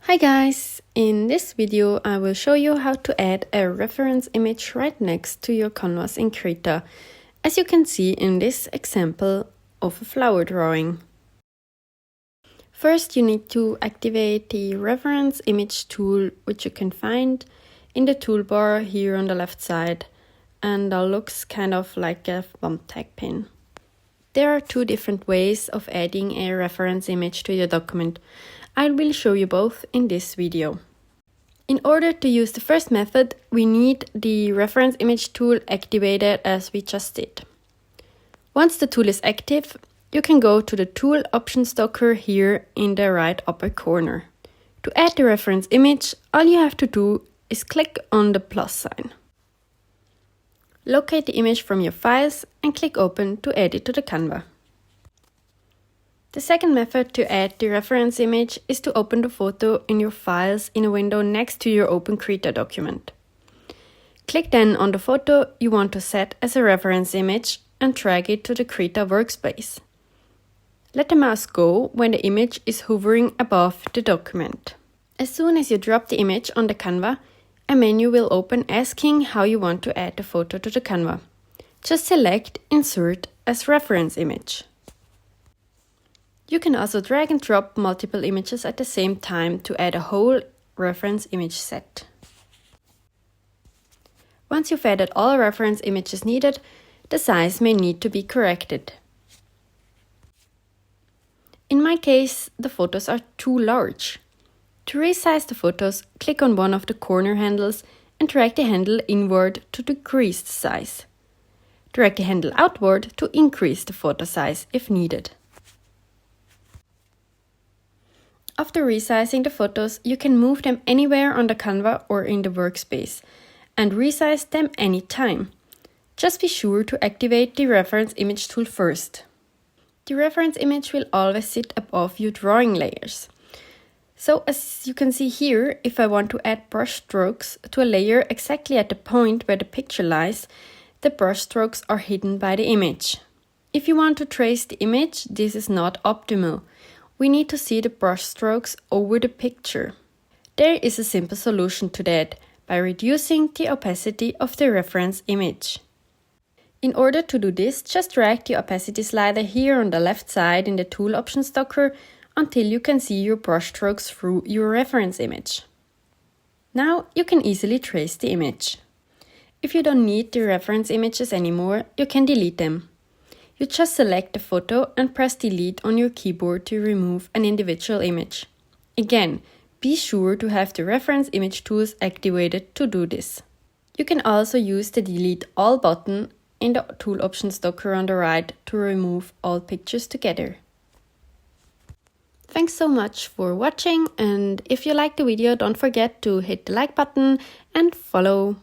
Hi guys! In this video I will show you how to add a reference image right next to your canvas in Krita, as you can see in this example of a flower drawing. First you need to activate the reference image tool, which you can find in the toolbar here on the left side, and that looks kind of like a thumbtack pin. There are two different ways of adding a reference image to your document. I will show you both in this video. In order to use the first method, we need the reference image tool activated as we just did. Once the tool is active, you can go to the tool options docker here in the right upper corner. To add the reference image, all you have to do is click on the plus sign. Locate the image from your files and click open to add it to the Canva. The second method to add the reference image is to open the photo in your files in a window next to your open Krita document. Click then on the photo you want to set as a reference image and drag it to the Krita workspace. Let the mouse go when the image is hovering above the document. As soon as you drop the image on the Canva, a menu will open asking how you want to add the photo to the Canva. Just select Insert as Reference Image. You can also drag and drop multiple images at the same time to add a whole reference image set. Once you've added all reference images needed, the size may need to be corrected. In my case, the photos are too large. To resize the photos, click on one of the corner handles and drag the handle inward to decrease the size. Drag the handle outward to increase the photo size if needed. After resizing the photos, you can move them anywhere on the Canva or in the workspace and resize them anytime. Just be sure to activate the reference image tool first. The reference image will always sit above your drawing layers. So as you can see here, if I want to add brush strokes to a layer exactly at the point where the picture lies, the brush strokes are hidden by the image. If you want to trace the image, this is not optimal. We need to see the brush strokes over the picture. There is a simple solution to that by reducing the opacity of the reference image. In order to do this, just drag the opacity slider here on the left side in the tool options docker until you can see your brush strokes through your reference image. Now you can easily trace the image. If you don't need the reference images anymore, you can delete them. You just select the photo and press delete on your keyboard to remove an individual image. Again, be sure to have the reference image tools activated to do this. You can also use the delete all button in the tool options docker on the right to remove all pictures together. Thanks so much for watching, and if you liked the video, don't forget to hit the like button and follow.